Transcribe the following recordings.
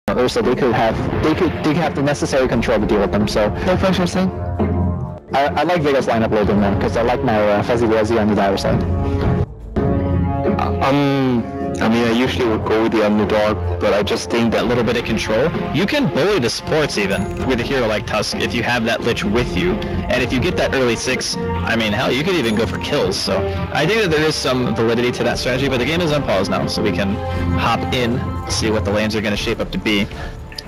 Ursa, they could have the necessary control to deal with them. So no pressure thing. I like Vega's lineup a little bit more because I like my Fuzzy Wuzzy on the diver side. I mean, I usually would go with the underdog, but I just think that little bit of control. You can bully the supports even with a hero like Tusk if you have that Lich with you, and if you get that early 6, I mean, hell, you could even go for kills. So I think that there is some validity to that strategy, but the game is on pause now, so we can hop in, see what the lanes are going to shape up to be.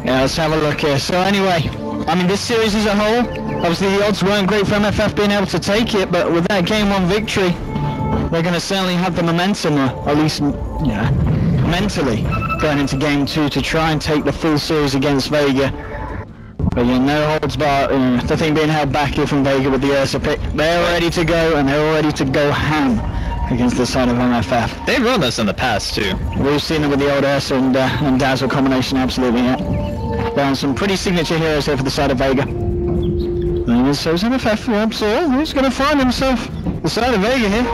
Yeah, let's have a look here. So anyway, I mean, this series as a whole, obviously the odds weren't great for MFF being able to take it, but with that game 1 victory, they're going to certainly have the momentum, or at least, yeah, mentally, going into game 2 to try and take the full series against Vega. But yeah, no holds barred. The thing being held back here from Vega with the Ursa pick. They're ready to go, and they're ready to go ham against the side of MFF. They've run this in the past too. We've seen it with the old Ursa and Dazzle combination, absolutely, yeah. Down some pretty signature heroes here for the side of Vega. And so's MFF, yeah, so he's going to find himself the side of Vega here.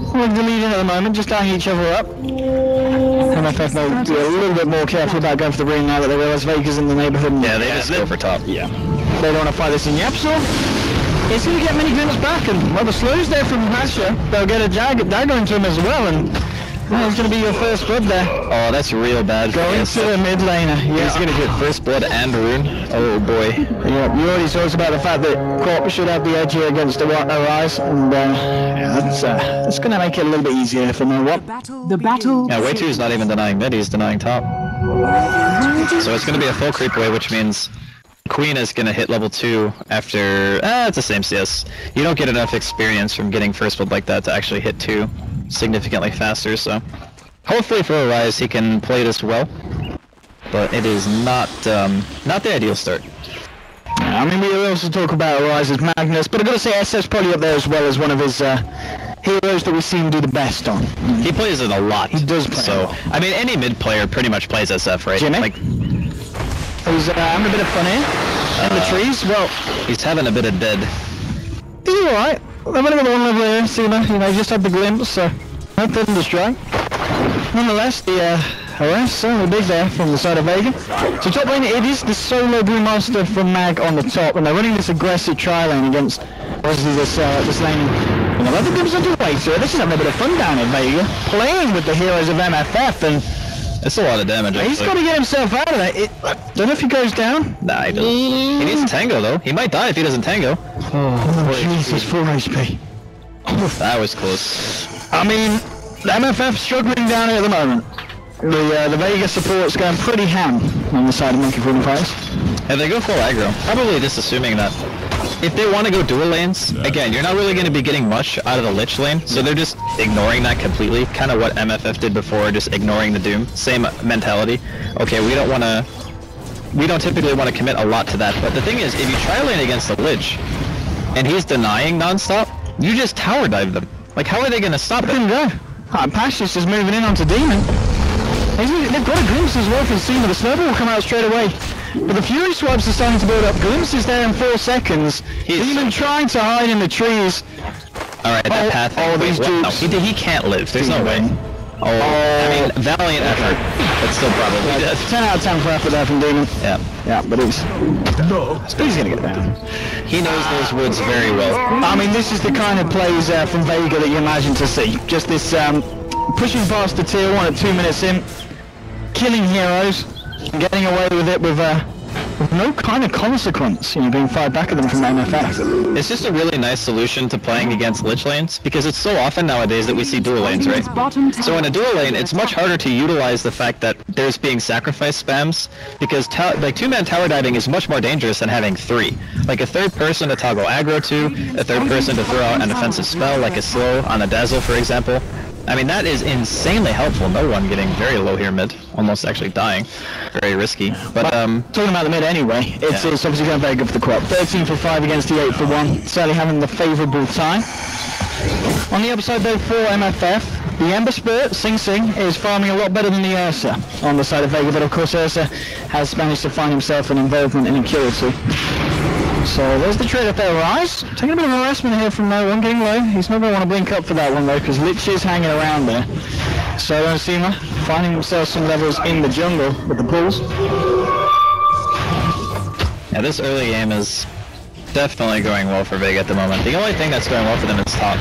With the lead in at the moment, just eyeing each other up. MFF may be a little bit more careful about going for the green now that they realise Vega's in the neighbourhood. Yeah, they just go for top. Yeah. They don't want to fight this in Yapsor. He's going to get many glimpses back, and well, the slows there from Hasha, they'll get a dagger into him as well, and it's going to be your first blood there. Oh, that's real bad. Going to the mid laner. Yeah. He's going to get first blood and rune. Oh boy. Yeah, you already talked about the fact that Corp should have the edge here against the Arise, and yeah, that's going to make it a little bit easier for no what. The battle. Yeah, Way 2 is not even denying mid, he's denying top. So it's going to be a full creep away, which means Queen is going to hit level 2 after... it's the same CS. You don't get enough experience from getting first blood like that to actually hit 2 significantly faster, so... Hopefully for Arise he can play this well, but it is not the ideal start. Yeah, I mean, we also talk about Arise's Magnus, but I've got to say SF's probably up there as well as one of his heroes that we see him do the best on. He plays it a lot. He does play so, a lot. I mean, any mid player pretty much plays SF, right? Jimmy? Like, he's having a bit of fun here in the trees. Well, he's having a bit of dead. He's alright. I've only got 1 level here, Seema. You know, just had the glimpse, so no Thunder Strike. Nonetheless, the harass certainly big there from the side of Vega. So top lane, it is the solo Brewmaster from Mag on the top, and they're running this aggressive tri-lane against obviously this lane. You know, I think there's a way to it. This is having a bit of fun down at Vega, playing with the heroes of MFF, and it's a lot of damage, actually. He's got to get himself out of there. Don't know if he goes down. Nah, he doesn't. He needs to tango, though. He might die if he doesn't tango. Oh, Jesus, 4 HP. That was close. I mean, the MFF struggling down here at the moment. The Vega support's going pretty ham on the side of Monkey Falling Fires. If they go full aggro, probably just assuming that if they want to go dual lanes, again, you're not really going to be getting much out of the Lich lane, so they're just ignoring that completely, kind of what MFF did before, just ignoring the Doom. Same mentality. Okay, we don't typically want to commit a lot to that, but the thing is, if you try lane against the Lich, and he's denying non-stop, you just tower dive them. Like, how are they going to stop it? Passion's just moving in onto Demon. They've got a glimpse as well from Seema. The snowball will come out straight away. But the Fury swipes are starting to build up. Glimpses there in 4 seconds. Demon trying to hide in the trees. Alright, that path. Oh, these dudes. No, he can't live. There's no way. I mean, valiant effort. But still probably dead. 10 out of 10 for effort there from Demon. Yeah. Yeah, but he's gonna get down. He knows those woods very well. I mean, this is the kind of plays from Vega that you imagine to see. Just this pushing past the tier 1 at 2 minutes in, killing heroes, and getting away with it with no kind of consequence, you know, being fired back at them from MFF. It's just a really nice solution to playing against Lich lanes, because it's so often nowadays that we see dual lanes, right? So in a dual lane, it's much harder to utilize the fact that there's being sacrifice spams, because like 2-man tower diving is much more dangerous than having 3. Like a third person to toggle aggro to, a third person to throw out an offensive spell, like a slow on a Dazzle, for example. I mean, that is insanely helpful. No one getting very low here mid, almost actually dying. Very risky. But talking about the mid anyway, it's obviously going very good for the Crop. 13 for 5 against the 8 for 1. Certainly having the favourable time. On the upside though for MFF, the Ember Spirit, Sing Sing, is farming a lot better than the Ursa on the side of Vega, but of course Ursa has managed to find himself an involvement in a kill or 2. So there's the trade up there, Rise. Taking a bit of harassment here from no one, getting low. He's not going to want to blink up for that one though, because Lich is hanging around there. So Seema finding himself some levels in the jungle with the pulls. Yeah, this early game is definitely going well for Vega at the moment. The only thing that's going well for them is top.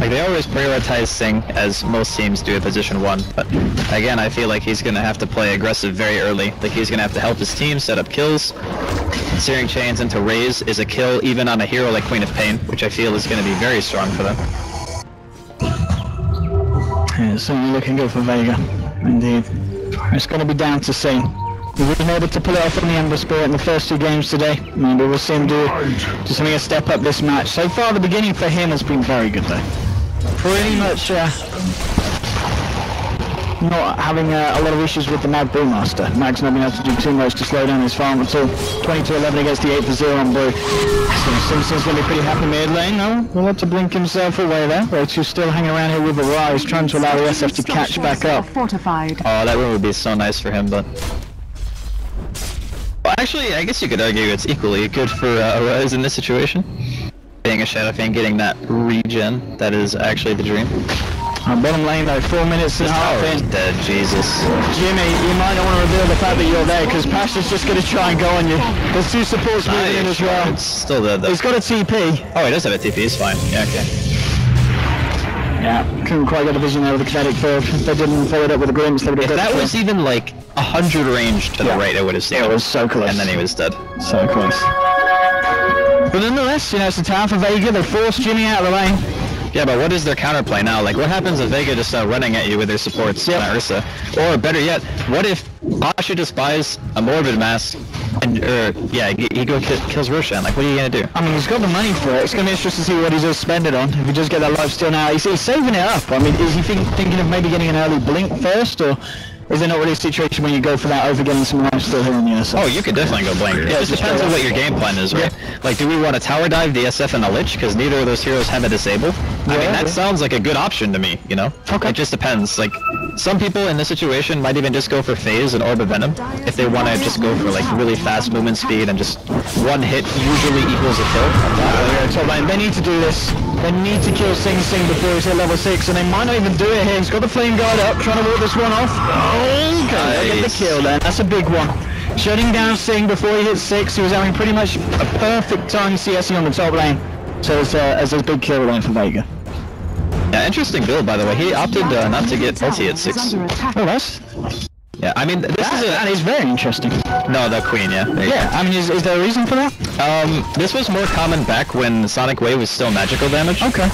Like, they always prioritize Sing, as most teams do at position 1, but again, I feel like he's gonna have to play aggressive very early. Like, he's gonna have to help his team set up kills. Searing Chains into Raze is a kill even on a hero like Queen of Pain, which I feel is gonna be very strong for them. Yeah, it's certainly looking good for Vega, indeed. It's gonna be down to Sing. We've been able to pull it off on the Ember Spirit in the first 2 games today. Maybe we'll see him do something a step up this match. So far, the beginning for him has been very good, though. Pretty much not having a lot of issues with the Mag Brewmaster. Mag's not been able to do too much to slow down his farm until 22-11 against the 8-0 on Brew. So Simpson's going to be pretty happy mid lane. No, we'll have to blink himself away there. Rotu's still hanging around here with the Rise, trying to allow the SF to catch back up. Oh, that room would be so nice for him, but... Well, actually, I guess you could argue it's equally good for Rise in this situation. Being a Shadowfang, getting that regen, that is actually the dream. Bottom lane though, 4 minutes and a half in. Dead, Jesus. Jimmy, you might not want to reveal the fact that you're there, because Pasha's just going to try and go on you. There's 2 supports moving in as well. It's still dead though. He's got a TP. Oh, he does have a TP, he's fine. Yeah, okay. Yeah, couldn't quite get the vision there with the kinetic field. If they didn't follow it up with a glimpse, they would have If that was even like 100 range to the right, it would have stayed. It was so close. And then he was dead. So close. But nonetheless, you know, it's a tower for Vega. They forced Jimmy out of the lane. Yeah, but what is their counterplay now? Like, what happens if Vega just start running at you with their supports, Ursa? Or better yet, what if Pasha just buys a Morbid Mask and, he kills Roshan? Like, what are you gonna do? I mean, he's got the money for it. It's gonna be interesting to see what he does spend it on. If he does get that lifesteal now, he's saving it up. I mean, is he thinking of maybe getting an early blink first, or is there not really a situation when you go for that over getting some lifesteal here on the SF? Oh, you could definitely go blink. It just depends on what your game plan is, right? Yeah. Like, do we want to tower dive the SF and the Lich? Because neither of those heroes have a disable. I mean, that sounds like a good option to me, you know? Okay. It just depends. Like, some people in this situation might even just go for Phase and Orb of Venom if they want to just go for, like, really fast movement speed and just one hit usually equals a kill. So, they need to do this. They need to kill Sing before he's at level 6, and they might not even do it here. He's got the Flame Guard up, trying to walk this one off. Okay, they get the kill then. That's a big one. Shutting down Sing before he hits 6. He was having pretty much a perfect time CSing on the top lane. So it's a big kill lane for Vega. Yeah, interesting build, by the way. He opted not to get ulti at 6. Oh, that's... Yeah, I mean, that is very interesting. No, the Queen, yeah. Yeah, I mean, is there a reason for that? This was more common back when Sonic Wave was still magical damage. Okay.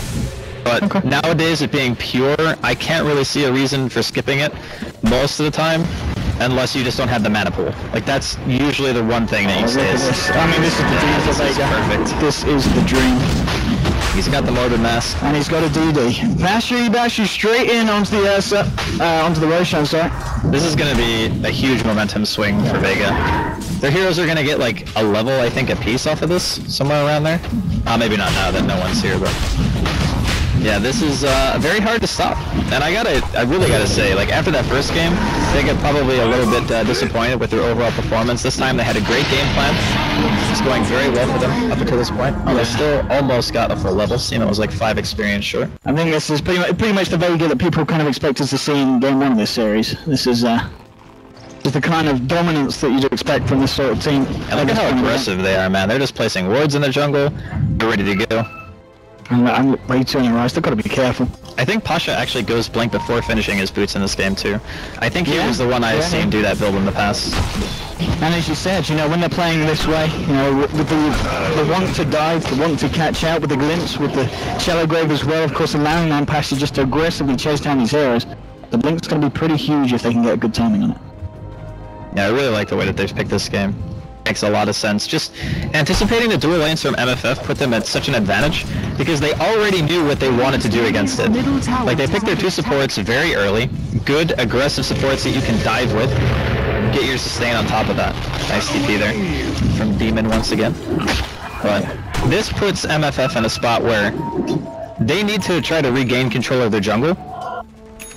But nowadays, it being pure, I can't really see a reason for skipping it most of the time, unless you just don't have the mana pool. Like, that's usually the one thing that you say is... I mean, this is the dream for Vega. Perfect. This is the dream. He's got the Morbid Mask. And he's got a DD. Bash you straight in onto the Ursa, onto the Roshan, sorry. This is going to be a huge momentum swing for Vega. Their heroes are going to get like a level, I think, a piece off of this, somewhere around there. Maybe not now that no one's here, but... Yeah, this is very hard to stop. And I really gotta say, like, after that first game, they got probably a little bit disappointed with their overall performance. This time they had a great game plan. It's going very well for them up until this point. They still almost got a full level. It was like 5 experience short. I think this is pretty much the Vega that people kind of expect us to see in game 1 of this series. This is the kind of dominance that you'd expect from this sort of team. And look at how aggressive they are, man. They're just placing wards in the jungle. They're ready to go. I'm way too on the rise. They've got to be careful. I think Pasha actually goes blink before finishing his boots in this game too. I think he was the one I've seen do that build in the past. And as you said, you know, when they're playing this way, you know, with the want to dive, the want to catch out with the glimpse, with the shallow grave as well, of course allowing that Pasha just to aggressively chase down these heroes, the blink's going to be pretty huge if they can get good timing on it. Yeah, I really like the way that they've picked this game. Makes a lot of sense. Just anticipating the dual lanes from MFF put them at such an advantage because they already knew what they wanted to do against it. Like, they picked their 2 supports very early, good aggressive supports that you can dive with, get your sustain on top of that. Nice TP there from Demon once again. But this puts MFF in a spot where they need to try to regain control of their jungle.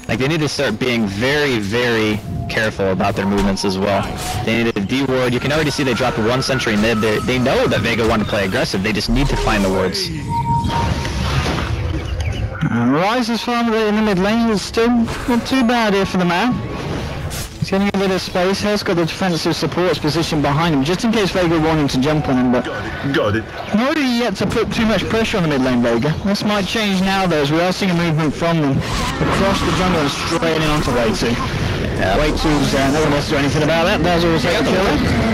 Like, they need to start being very, very careful about their movements as well. They need a D-ward. You can already see they dropped 1 sentry mid. They know that Vega want to play aggressive. They just need to find the wards. Rise's farm in the mid lane is still not too bad here for the man. He's getting a bit of space. He's got the defensive supports position behind him, just in case Vega wanted to jump on him, but... Got it. Not really yet to put too much pressure on the mid lane, Vega. This might change now, though, as we are seeing a movement from them across the jungle and straight in onto Way 2. Yeah. Way 2's, no one wants to do anything about that. There's always a killer.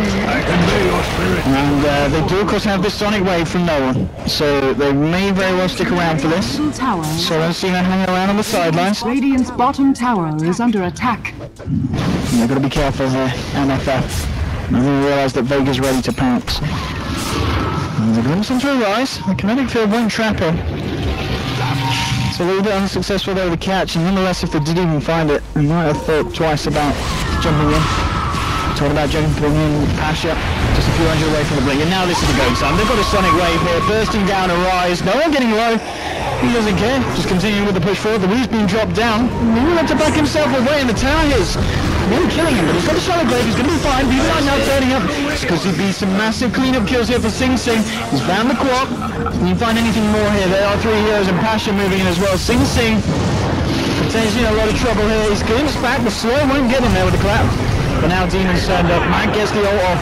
And they do, of course, have this Sonic Wave from no one, so they may very well stick around for this. So let's see them hang around on the sidelines. Radiant's bottom tower is under attack. They've got to be careful here, MFF. I didn't realise that Vega's ready to pounce. And the glimpse into a rise. The kinetic field won't trap him. It's a little bit unsuccessful there with the catch, and nonetheless, if they did even find it, they might have thought twice about jumping in. Talking about jumping in, Pasha, just a few hundred away from the blink, and now this is the go time. They've got a Sonic Wave here, bursting down a rise, no one getting low. He doesn't care, just continuing with the push forward. The Wu's being dropped down. He will have to back himself away, and the tower is nearly killing him, but he's got a Sonic Wave, he's going to be fine. He's now turning up. It's because he'd be some massive cleanup kills here for Sing Sing. He's found the quad. Can you find anything more here? There are 3 heroes and Pasha moving in as well. Sing Sing potentially in a lot of trouble here. He's getting Spac, the slow won't get him there with the clap. But now Demon's turned up. Matt gets the ult off.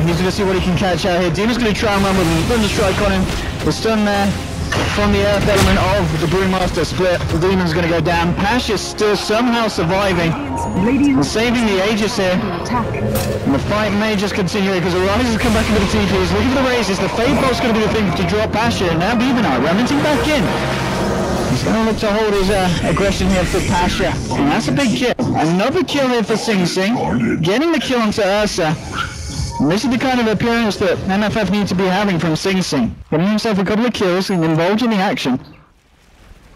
He's going to see what he can catch out here. Demon's going to try and run with him. Thunder Strike on him. The stun there from the earth element of the Brewmaster split. The Demon's going to go down. Pasha's still somehow surviving. And saving the Aegis here. And the fight may just continue because Arise has come back into the TP. He's looking for the raises. The Fade Bolt's going to be the thing to drop Pasha. And now Beavenite remitting back in. He's going to look to hold his aggression here for Pasha. And that's a big kill. Another kill here for Sing Sing. Getting the kill onto Ursa. And this is the kind of appearance that MFF need to be having from Sing Sing. Getting himself a couple of kills and involved in the action.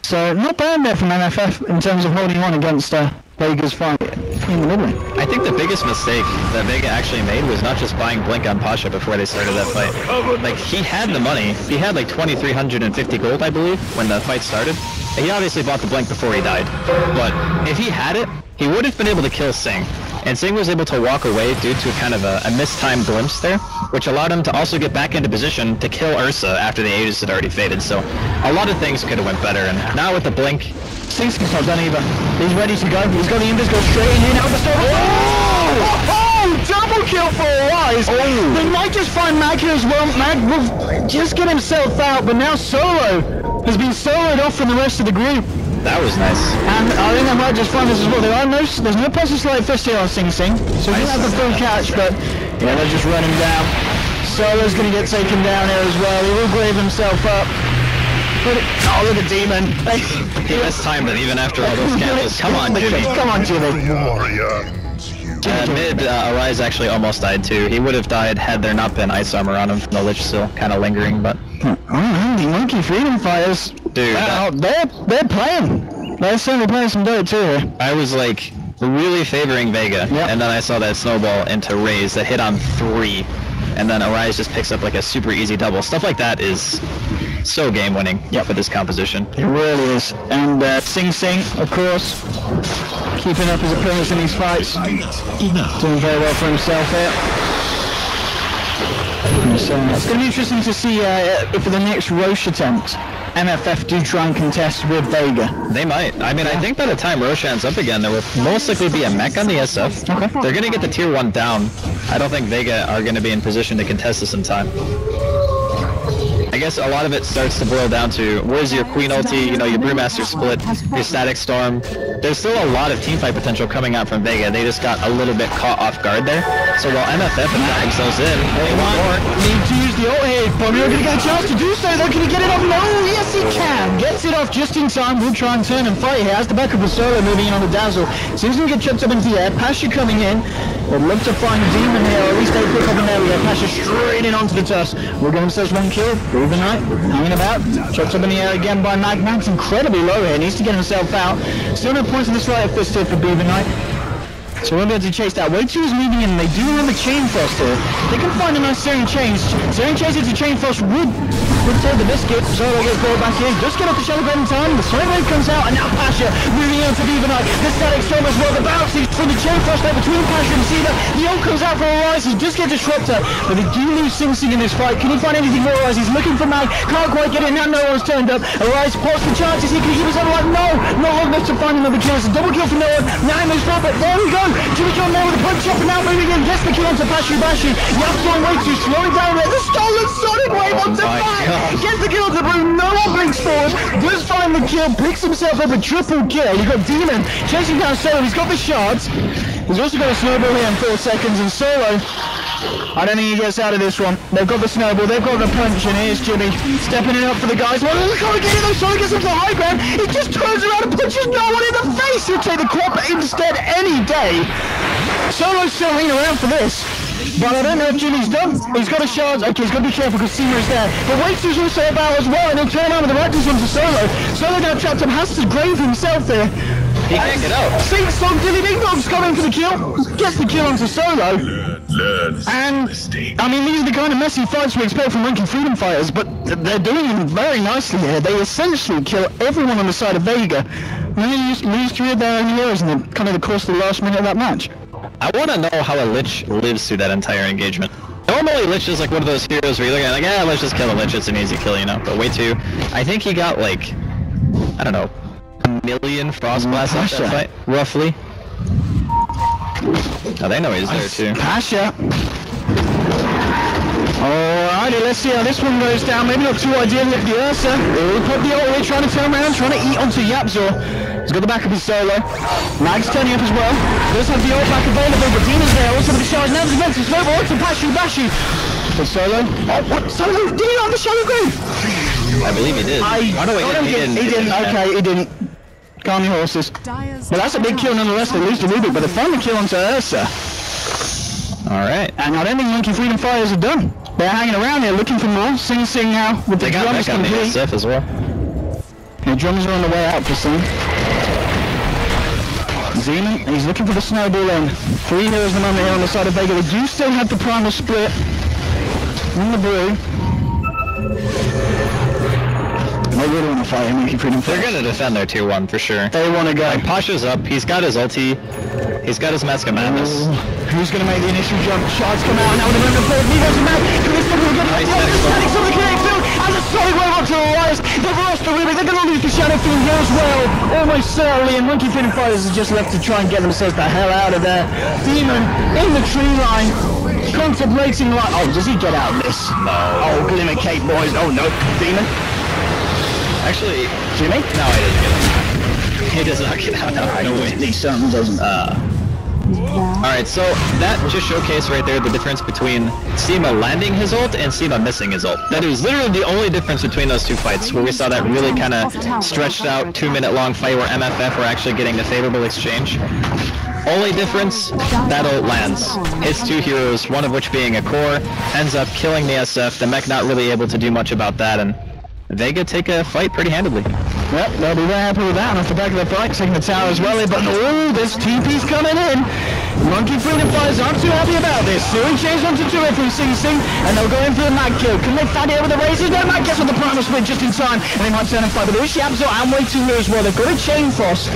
So not bad there from MFF in terms of holding on against Vega's fight in the mid lane. I think the biggest mistake that Vega actually made was not just buying Blink on Pasha before they started that fight. Like, he had the money. He had like 2,350 gold, I believe, when the fight started. And he obviously bought the Blink before he died. But if he had it, he would have been able to kill Sing. And Sing was able to walk away due to kind of a mistimed glimpse there, which allowed him to also get back into position to kill Ursa after the Aegis had already faded. So a lot of things could have went better, and now with the Blink, Sing Sing's not done either. He's ready to go. He's got the Invis go straight in out the storm. Oh! Double kill for Arise! Oh. They might just find Mag here as well. Mag will just get himself out, but now Solo has been soloed off from the rest of the group. that was nice. And I think I might just find this as well. There's no positive slight fist here on Sing Sing, so he have the full catch, but yeah, they'll just run him down. Solo's going to get taken down here as well. He will grave himself up. Oh, look at Demon. He mistimed it even after all those campus. Come on, Jimmy. Come on, Jimmy. Mid, Arise actually almost died too. He would have died had there not been ice armor on him from the Lich still kind of lingering, but... Oh, the Monkey Freedom Fighters. Dude, they're playing. They're certainly playing some Dota too here. I was like really favoring Vega, and then I saw that snowball into Raze that hit on 3, and then Arise just picks up like a super easy double. Stuff like that is so game winning for this composition. It really is. And Sing Sing, of course, keeping up his appearance in these fights. Doing very well for himself here. So it's going to be interesting to see if for the next Roche attempt, MFF do try and contest with Vega. They might. I mean, I think by the time Roche ends up again, there will most likely be a mech on the SF. Okay. They're going to get the tier 1 down. I don't think Vega are going to be in position to contest this in time. I guess a lot of it starts to boil down to where's your Queen ulti, you know, your Brewmaster split, your Static Storm. There's still a lot of teamfight potential coming out from Vega. They just got a little bit caught off guard there. So while MFF have got themselves in, they want more. Need to use the ult here. Probably not going to get a chance to do so though. Can he get it off? No, yes he can. Gets it off just in time. We'll try and turn and fight here. As the backup of Solo moving in on the Dazzle. Seems to get chucked up into the air. Pasha coming in. Would love to find Demon here, or at least they pick up an area. Pasha straight in onto the Tusk. We'll get themselves one kill. Beavenite hanging about. Chucked up in the air again by Mag. Mag's incredibly low here. Needs to get himself out. Still no points in the sleight of fist here for Beavenite. So we'll be able to chase that. Way 2 is moving in. They do have a Chain Frost here. They can find a nice Searing Chains. Searing Chains into Chain Frost would Good save the biscuit. Solo gets ball back in. Just get off the shallow ground in time. The sonic wave comes out, and now Pasha moving in for Gigabyte. The static storm as well. The bouncy from the chain frost there between Pasha and Cena. The ult comes out for Arise. He just gets disruptor, but they do lose Sing Sing in this fight. Can he find anything more? Arise? He's looking for Mag. Can't quite get it. Now no one's turned up. Arise pots the chances. He can keep himself alive. No, not long enough to find another kill. It's a double kill for Noah. Now he moves forward, but there we go. Jimmy John there with a punch up, and now moving in. Gets the kill onto Pashu Bashu. Yapson way too slowing down there. The stolen sonic wave onto Mag. Gets the kill onto Blue. No one blinks forward. Does find the kill. Picks himself up a triple kill. You've got Demon chasing down Solo. He's got the shards. He's also got a snowball here in 4 seconds, and Solo, I don't think he gets out of this one. They've got the snowball, they've got the punch, and here's Jimmy stepping it up for the guys. Well, look how he gets it though. Solo gets up to the high ground. He just turns around and punches no one in the face. He'll take the quad instead any day. Solo's still hanging around for this. But I don't know if Jimmy's done. He's got a shard. Okay, he's got to be careful because Seema is there. But Waitsu's also about as well, and he'll turn around with the right one to Solo. Solo now trapped him, has to grave himself there. He can't get out. Sing Song Dilly Ding Dong's coming for the kill. Gets the kill onto Solo. And, I mean, these are the kind of messy fights we expect from Monkey Freedom Fighters, but they're doing them very nicely here. They essentially kill everyone on the side of Vega. And then you lose 3 of their own heroes in the kind of the course of the last minute of that match. I want to know how a Lich lives through that entire engagement. Normally Lich is like one of those heroes where you look at like, yeah, let's just kill a Lich, it's an easy kill, you know. But wait too, I think he got like, I don't know, 1 million Frost Blasts off that fight, roughly. Oh, they know he's there too. Pasha. Alrighty, let's see how this one goes down. Maybe not too ideal with the Ursa. He'll put the ult here, trying to turn around, trying to eat onto Yapzor. He's got the back of his Solo. Mag's turning up as well. Does have the ult back available, but Demon's there. Also with the charge. Now there's a mental snowball to Bashu Bashu. For Solo. Oh, what? Solo? Did he on the shallow grave? I believe he did. He didn't. Okay, he didn't. Calm your horses. But that's a big kill nonetheless. They lose the Rubik, but they find the kill onto Ursa. Alright. And I don't think Monkey Freedom Fighters are done. They're hanging around here looking for more. Sing Sing now with the drums complete. They as well. The drums are on the way out for Sing. Zeman, he's looking for the snowball in. 3 heroes at the moment here on the side of Vega. They do still have the primal split in the brew. They really want to fight him. They're going to defend their tier 1 for sure. They want to go. Like, Pasha's up, he's got his ulti, he's got his Mask of Madness. Who's going to make the initial jump? Shards come out now with the moment forward. Migos and Mag. Can this one get it? The static from the kinetic field. And the solid wave up to the rise. They've lost the Rubik. They're going to lose the Shadow Field here as well. Almost certainly. And Monkey Freedom Fighters are just left to try and get themselves the hell out of there. Demon in the tree line. Contemplating like, oh, does he get out of this? No. Oh, Glimmer Cape boys. Oh no, Demon. Actually, Jimmy? No, he doesn't get out. He does not get out. No way. He certainly doesn't. Alright, so that just showcased right there the difference between Seema landing his ult and Seema missing his ult. That is literally the only difference between those 2 fights, where we saw that really kind of stretched out 2-minute long fight where MFF were actually getting the favorable exchange. Only difference, that ult lands. His 2 heroes, one of which being a core, ends up killing the SF, the mech not really able to do much about that, and Vega take a fight pretty handedly. Yep, they'll be very happy with that, and off the back of the fight, taking the tower as well, but oh, there's TP's coming in! Monkey Freedom Fighters aren't too happy about this. Suing changes onto 2 from Sing Sing, and they'll go in for the Mag kill. Can they fight it with the razors? No, Mag gets on the primal split just in time, and they might turn and fight, but there is Yapzo and Way 2 here as well. They've got a chain frost.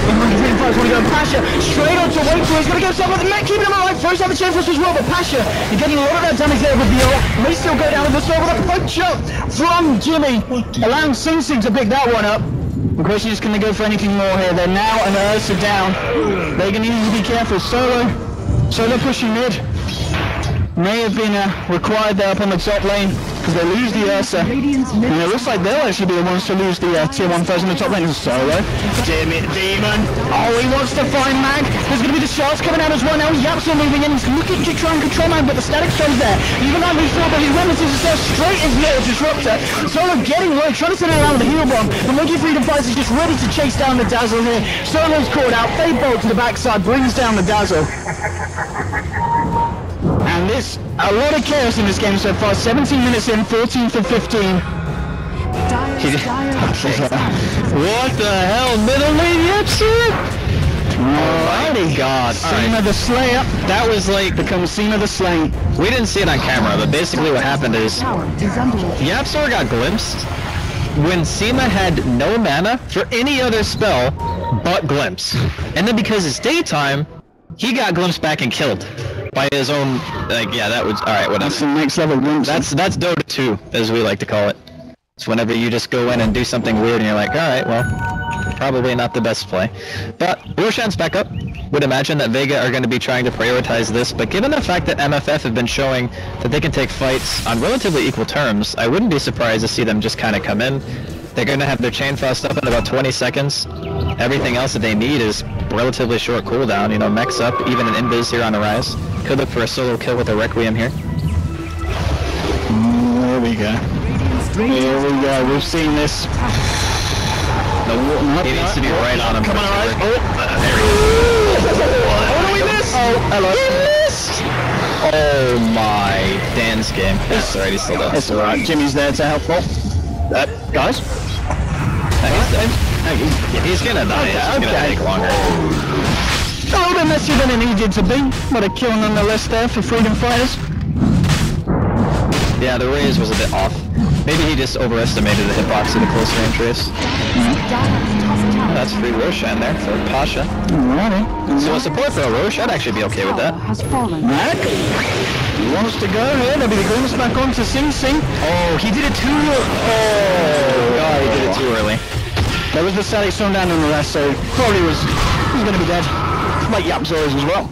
And Monkey Freedom Fighters want to go Pasha straight on to Way 2. He's going to go himself with the Mag, keeping him alive. First have the chain frost as well, but Pasha, you're getting a lot of that damage there with the ult. May still go down with the sword with a punch up from Jimmy, allowing Sing Sing to pick that one up. The question is, can they go for anything more here? They're now an Ursa down. They're going to need to be careful. Solo pushing mid. May have been required there up on the top lane because they lose the Ursa. And it looks like they'll actually be the ones to lose the tier 1 first in the top lane. Solo. Demon. Oh, he wants to find Mag. There's going to be the shards coming out as well. Now Yapson moving in. He's looking to try and control Mag, but the static storm's there. Even though moves forward, but he remembers himself straight as little disruptor. Solo getting low, trying to turn it around with the heal bomb. The Monkey Freedom Fighters is just ready to chase down the Dazzle here. Solo's caught out. Fade bolt to the backside, brings down the Dazzle. And this, a lot of chaos in this game so far. 17 minutes in, 14 for 15. What the hell? Middle lane, yep, sir? Alrighty. God. Cena the Slayer. That was like, Becomes Cena the Slain. we didn't see it on camera, but basically what happened is Tower is under attack. YapzOr got glimpsed when Sema had no mana for any other spell but Glimpse. And then because it's daytime, he got glimpsed back and killed by his own, like, yeah, that was, alright, whatever. That's the next level glimpse. That's Dota 2, as we like to call it. It's whenever you just go in and do something weird and you're like, alright, well, probably not the best play. But Roshan's back up. Would imagine that Vega are going to be trying to prioritize this, but given the fact that MFF have been showing that they can take fights on relatively equal terms, I wouldn't be surprised to see them just kind of come in. They're going to have their chain frost up in about 20 seconds. Everything else that they need is relatively short cooldown, you know, mechs up, even an invis here on the rise. Could look for a solo kill with a Requiem here. There we go. Here we go, we've seen this. Nope, he needs to be right on him. Come on, Rise. There he is. Oh, we missed! Oh, hello. Oh my, Dan's game. That's alright, he's still down. It's alright, Jimmy's there to help. Guys? He's gonna die, it's just gonna take longer. A little bit messier than it needed to be, but a kill nonetheless there for Freedom Fighters. Yeah, the raise was a bit off. Maybe he just overestimated the hitbox of the close range race. That's free Roshan there for Pasha. Alrighty. So a support for a Rosh, I'd actually be okay with that. Has fallen. Mac? He wants to go here, there'll be the glimpse back on to Sing Sing. Oh, he did it too early. Oh, God, he did it too early. There was the static stone down on the rest, so probably he's going to be dead. Like YapzOr is as well.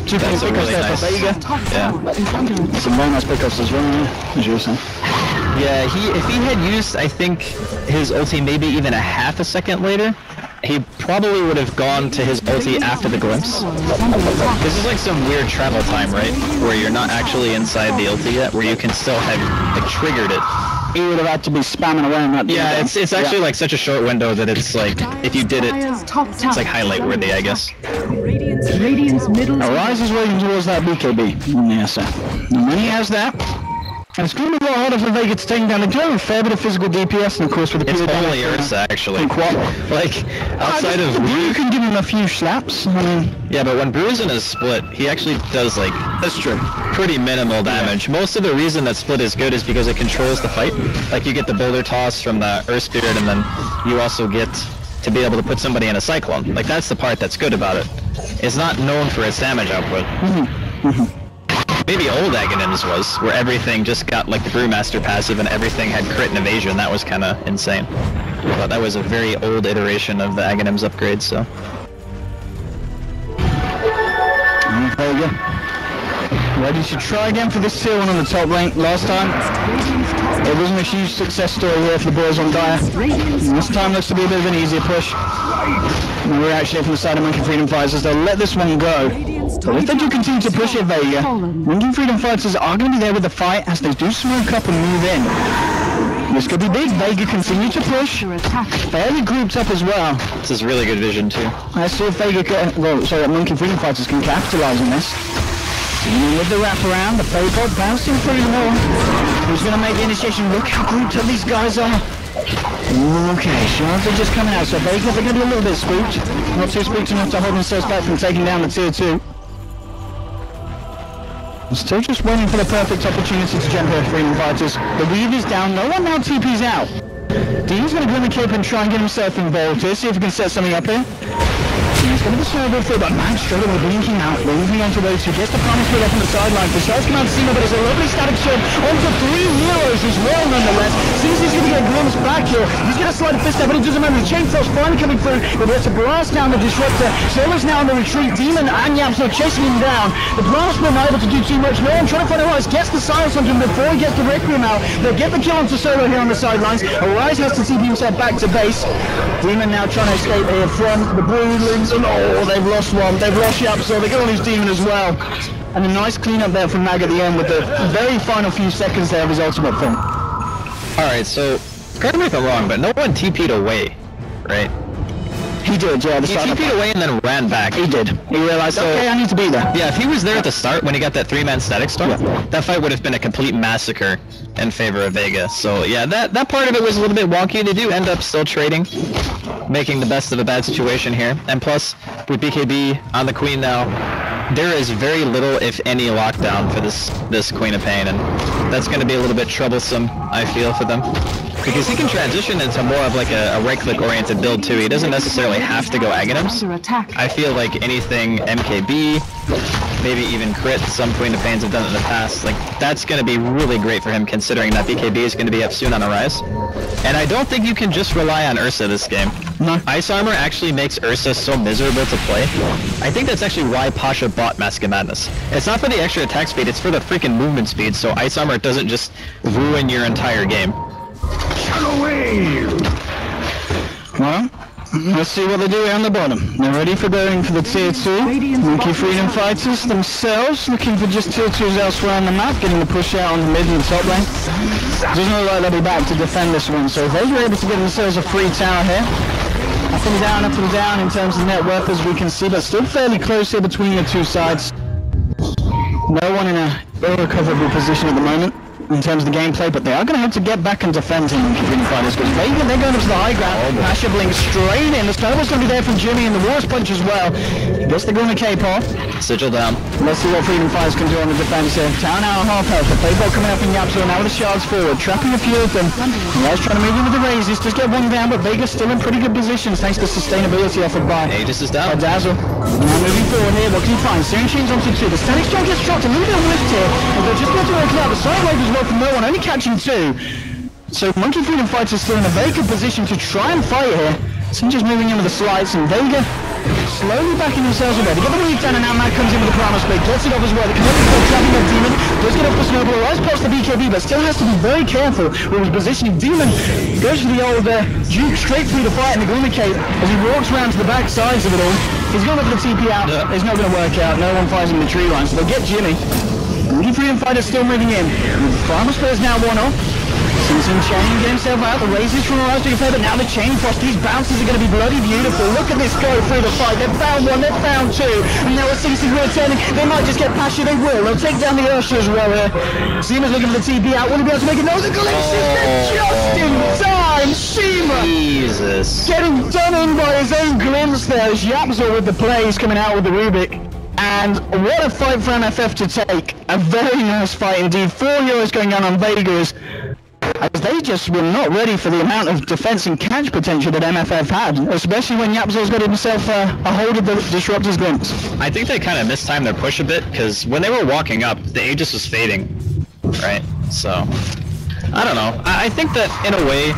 Two That's a really nice. Vega. Top Yeah. tower is under attack. Some very nice pickups as well, as you were saying. Yeah, if he had used, I think, his ulti maybe even a half a second later, he probably would have gone to his ulti after the glimpse. This is like some weird travel time, right? Where you're not actually inside the ulti yet, where you can still have, like, triggered it. He would have had to be spamming away on that. Yeah, it's actually like such a short window that it's like, if you did it, it's like highlight worthy, I guess. Radiant's middle Now, Rise is working towards that BKB on the SF. Now, when he has that, and it's going to be a lot harder for Vega to take down. They're doing a fair bit of physical DPS, and of course with the It's pure only damage, Ursa, actually. Quad. Like, outside of... you can give him a few slaps. I mean, Yeah, but when Bruisin is split, he actually does, like... that's true. Pretty minimal damage. Most of the reason that split is good is because it controls the fight. Like, you get the boulder toss from the Earth Spirit, and then you also get to be able to put somebody in a Cyclone. Like, that's the part that's good about it. It's not known for its damage output. Maybe old Aghanims was, where everything just got like the Brewmaster passive and everything had crit and evasion. That was kind of insane. But that was a very old iteration of the Aghanims upgrade, so... Vega. Ready to try again for this tier 1 on the top lane. Last time, it wasn't a huge success story here for the boys on Dire. This time looks to be a bit of an easier push. No reaction from the side of Monkey Freedom Fighters. They'll let this one go. But if they do continue to push it, Vega, Monkey Freedom Fighters are going to be there with the fight as they do smoke up and move in. This could be big. Vega continue to push. Fairly grouped up as well. This is really good vision too. Let's see if Vega can, Monkey Freedom Fighters can capitalize on this. With the wraparound, the Fable bouncing through the wall. Who's going to make the initiation? Look how grouped up these guys are. Okay, shots are just coming out, so Vega, they're going to be a little bit spooked. Not too spooked enough to hold themselves back from taking down the tier 2. Still just waiting for the perfect opportunity to jump here, Freedom Fighters. The weave is down, no one now TP's out. Dean's going to go in the cape and try and get himself involved here, see if he can set something up here. He's going to be snowball through, but man, straight away blinking out, moving onto those two, gets the promise put up on the sideline. The shots come out to Cena, but it's a lovely static shot onto 3 heroes as well, nonetheless. Seems he's going to get glimpsed back here. He's going to slide a fist out, but it doesn't matter. The chainsaw's finally coming through, but there's a blast down the Disruptor. Solo's now on the retreat. Demon and YapzOr chasing him down. The blast not able to do too much. No one trying to find Arise, gets the silence on him before he gets the Requiem out. They get the kill onto Solo here on the sidelines. Arise has to TP himself back to base. Demon now trying to escape here from the Broodlings, and oh, they've lost one. They've lost YapzOr. They're going to lose Demon as well. And a nice cleanup there from Mag at the end with the very final few seconds there of his ultimate thing. Alright, so, correct me if I'm wrong, but no one TP'd away, right? He did, yeah. He TP'd away and then ran back. He did. He realized, okay, I need to be there. Yeah, if he was there at the start when he got that 3-man static storm, that fight would have been a complete massacre in favor of Vega. So yeah, that part of it was a little bit wonky. They do end up still trading, making the best of a bad situation here. And plus, with BKB on the Queen now, there is very little, if any, lockdown for this Queen of Pain, and that's going to be a little bit troublesome, I feel, for them. Because he can transition into more of like a right-click oriented build too. He doesn't necessarily have to go Aghanims. I feel like anything MKB, maybe even crit, some Queen of Pains have done it in the past, like that's going to be really great for him considering that BKB is going to be up soon on a rise. And I don't think you can just rely on Ursa this game. No. Ice Armor actually makes Ursa so miserable to play. I think that's actually why Pasha bought Mask of Madness. It's not for the extra attack speed, it's for the freaking movement speed, so Ice Armor doesn't just ruin your entire game. Well, let's see what they do on the bottom. They're ready for going for the tier 2. Monkey Freedom Fighters themselves looking for just tier 2s elsewhere on the map, getting the push out on the mid and the top lane. Doesn't look like they'll be back to defend this one, so if they were able to get themselves a free tower here. Up and down in terms of net worth as we can see, but still fairly close here between the two sides. No one in a irrecoverable position at the moment in terms of the gameplay, but they are going to have to get back and defend him in Freedom Fighters, because they're going up to the high ground. Pasha blinks straight in. The snowball's going to be there from Jimmy and the War's Punch as well. I guess they're going to K-pop. Sigil down. Let's see what Freedom Fighters can do on the defense here. Town out and half health. The playbook coming up in Yapso now with the shards forward, trapping a few of them. Let's try to move in with the raises, just get one down, but Vega's still in pretty good positions thanks to sustainability offered by Aegis is down. Dazzle. Now moving forward here, what can you find? Searing Chains onto 2. The Static Storm gets dropped a little bit of lift here, but they're just going to work it out. The side wave as well from no one, only catching 2. So Monkey Freedom Fighters still in a very good position to try and fight here. Sinja's moving in with the slides, and Vega slowly backing themselves away. They get the weak down, and now Matt comes in with the Primal Spade, gets it off as well. The Connected Ball trapping that Demon, does get off the Snowball, rise past the BKB, but still has to be very careful with his positioning. Demon goes for the old Duke straight through the fight in the Glimmer Cape as he walks around to the back sides of it all. He's going for the TP out. Yeah. It's not going to work out. No one fires him in the tree line, so they get Jimmy. Monkey Freedom Fighters still moving in. Primal Spade's now one off. Simpson Chain get himself out, the raises from the last big play, but now the Chain Frost, these bounces are going to be bloody beautiful. Look at this go through the fight. They've found one, they've found 2, and now a CC returning. They might just get Pasha, they will. They'll take down the Ursha as well here. Seema's looking for the TP out, will he be able to make it? No, the glitches, they're just in time. Seema Jesus. Getting done in by his own glimpse there. Yapzor with the plays coming out with the Rubik. And what a fight for MFF to take. A very nice fight indeed. 4 heroes going down on Vegas, as they just were not ready for the amount of defense and catch potential that MFF had, especially when Yapzor's got himself a hold of the Disruptor's glimpse. I think they kind of mistimed their push a bit, because when they were walking up, the Aegis was fading, right? So, I don't know. I think that, in a way,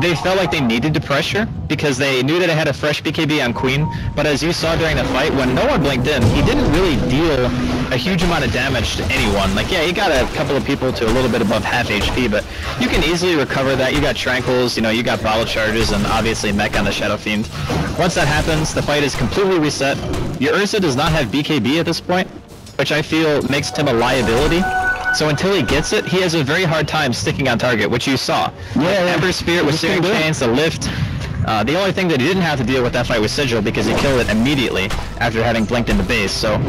they felt like they needed to pressure, because they knew that it had a fresh BKB on Queen, but as you saw during the fight, when no one blinked in, he didn't really deal a huge amount of damage to anyone. Like, yeah, he got a couple of people to a little bit above half HP, but you can easily recover that. You got Tranquils, you know, you got bottle charges, and obviously Mech on the Shadow Fiend. Once that happens, the fight is completely reset. Your Ursa does not have BKB at this point, which I feel makes him a liability. So until he gets it, he has a very hard time sticking on target, which you saw. Yeah, Ember Spirit with Searing Chains, the lift. The only thing that he didn't have to deal with that fight was Sigil, because he killed it immediately after having blinked into base. So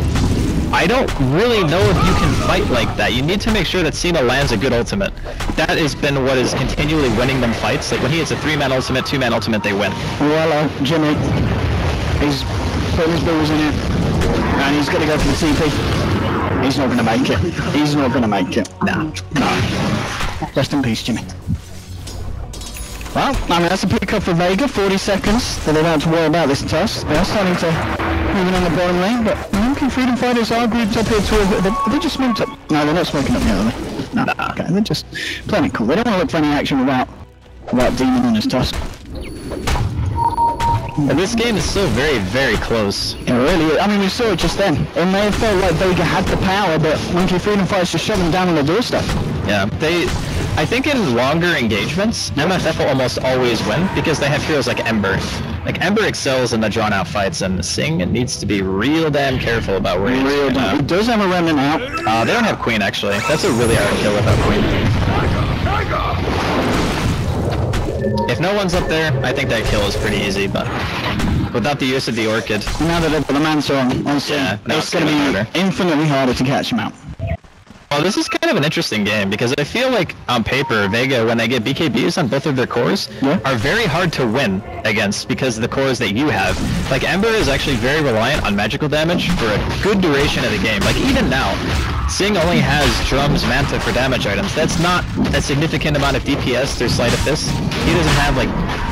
I don't really know if you can fight like that. You need to make sure that Seema lands a good ultimate. That has been what is continually winning them fights. Like when he hits a 3-man ultimate, 2-man ultimate, they win. Well, Jimmy, he's putting his balls in it, and he's going to go for the TP. He's not going to make it. He's not going to make it. No. Rest in peace, Jimmy. Well, I mean, that's a pick up for Vega. 40 seconds. They don't have to worry about this toss. They are starting to move in on the bottom lane, but Monkey Freedom Fighters are grouped up here too. They just smoked up. No, they're not smoking up yet, are they? No. Okay, they're just playing it cool. They don't want to look for any action without Demon on his toss. And this game is still very, very close. It really is. I mean, we saw it just then. It may have felt like Vega had the power, but Monkey Freedom Fighters just shut them down on the doorstep. Yeah, I think in longer engagements, MFF will almost always win, because they have heroes like Ember. Like, Ember excels in the drawn-out fights, and Sing needs to be real damn careful about where he is right now. He does have a remnant out. They don't have Queen, actually. That's a really hard kill without Queen. If no one's up there, I think that kill is pretty easy, but without the use of the Orchid. Now that they've got the Manta on scene, Yeah, now it's going to be harder. infinitely harder to catch him out. Well, this is kind of an interesting game because I feel like on paper, Vega, when they get BKBs on both of their cores, are very hard to win against because of the cores that you have. Like Ember is actually very reliant on magical damage for a good duration of the game. Like even now, Sing only has Drums, Manta for damage items. That's not a significant amount of DPS through Sleight of Fist. He doesn't have like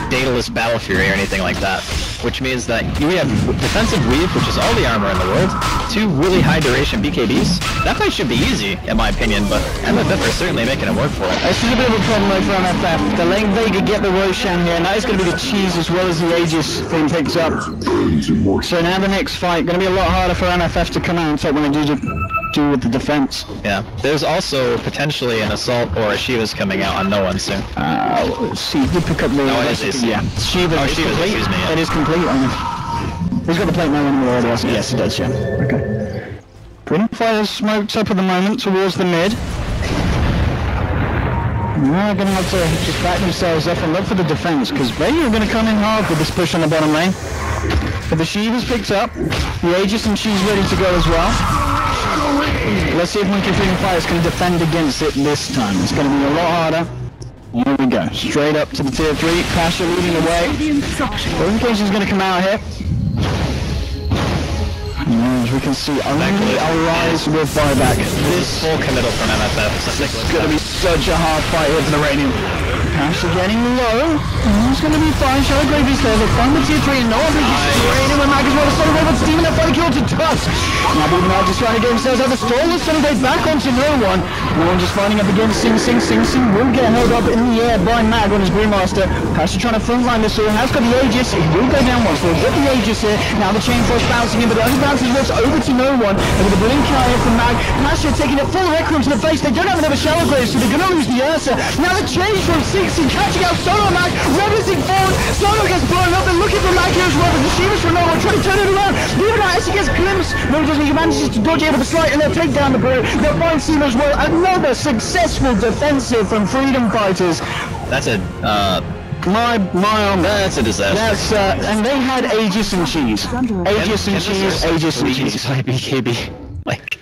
Daedalus Battle Fury or anything like that, which means that you have Defensive Weave, which is all the armor in the world, 2 really high duration BKBs. That fight should be easy, in my opinion, but MFF are certainly making it work for it. This is a bit of a problem though for MFF. They're letting Vega get the Roshan here, and that is going to be the cheese as well as the Aegis thing picks up. So now the next fight, going to be a lot harder for MFF to come out on top when they do with the defense. Yeah, there's also potentially an Assault or a Shiva's coming out on no one soon. Let's see, you pick up the... No, it is. Yeah, Shiva is complete. Excuse me. Yeah. It is complete. He's got the plate no one already else. Yes, he does, yeah. Okay. Freedom Fighters smoked up at the moment towards the mid. Now they're going to have to just back themselves up and look for the defense, because Vega are going to come in hard with this push on the bottom lane. But the Shiva's picked up, the Aegis and she's ready to go as well. Let's see if Monkey Freedom Fighters can defend against it this time. It's going to be a lot harder. Here we go, straight up to the tier 3, Pasha leading the way. Orientation's going to come out here. As we can see, only a rise with buyback. This full committal from MFF. This is going to be such a hard fight here for the Radiant. Pasha getting low. He's going to be fine. Shadow Grave is there. They find the tier 3 and no one thinks he's straight in with Mag as well. The Sunny Grave wants Steven up by the kill to Tusk. Now Big Mag just trying to get themselves out of the stall. The Sunny Grave back onto no one. No one just finding up against Sing will get held up in the air by Mag on his Brewmaster. Pasha trying to frontline this, so he has got the Aegis. He will go down once. They'll get the Aegis here. Now the Chain Force bouncing in, but it only bounces once over to no one. And with a brilliant carry from Mag, Pasha taking it full Rec Room to the face. They don't have another Shadow Grave, so they're going to lose the Ursa. Now the change from 16 catching out Solo Mag, rebelsing forward. Solo gets blown up. They're looking for Mag here as well, but the Shiva's from no one trying to turn it around. Even out as he gets glimpsed. No, he doesn't. He manages to dodge able to slide, and they'll take down the Brew. They'll find Sima as well. Another successful defensive from Freedom Fighters. That's a That's a disaster. And they had Aegis and Cheese. Aegis and Cheese, Aegis and Cheese. By BKB. Like,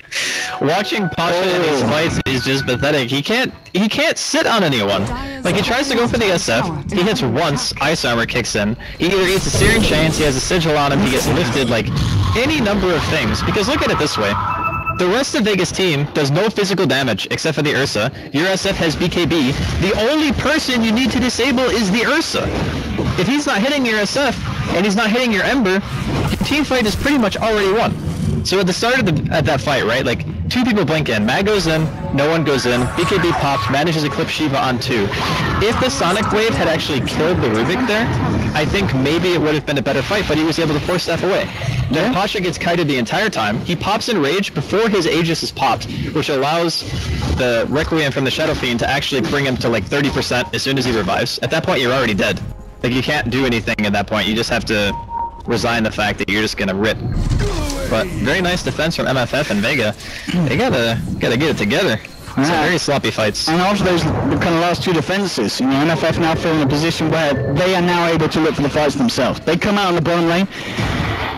watching Pasha in these fights is just pathetic. He can't sit on anyone. Like, he tries to go for the SF, he hits once, Ice Armor kicks in, he either gets a Searing Chains, he has a Sigil on him, he gets lifted, like, any number of things. Because look at it this way. The rest of Vega's team does no physical damage except for the Ursa. Your SF has BKB. The only person you need to disable is the Ursa. If he's not hitting your SF, and he's not hitting your Ember, your team fight is pretty much already won. So at the start of that fight, right, like, 2 people blink in, Mag goes in, no one goes in, BKB pops, manages to clip Shiva on 2. If the Sonic Wave had actually killed the Rubik there, I think maybe it would have been a better fight, but he was able to force Staff away. Then Pasha gets kited the entire time, he pops in Rage before his Aegis is popped, which allows the Requiem from the Shadow Fiend to actually bring him to like 30% as soon as he revives. At that point you're already dead. Like, you can't do anything at that point, you just have to resign the fact that you're just gonna rip. But very nice defense from MFF and Vega. They gotta get it together. Some very sloppy fights. And after those kind of last 2 defenses, you know, MFF now feel in a position where they are now able to look for the fights themselves. They come out on the bottom lane,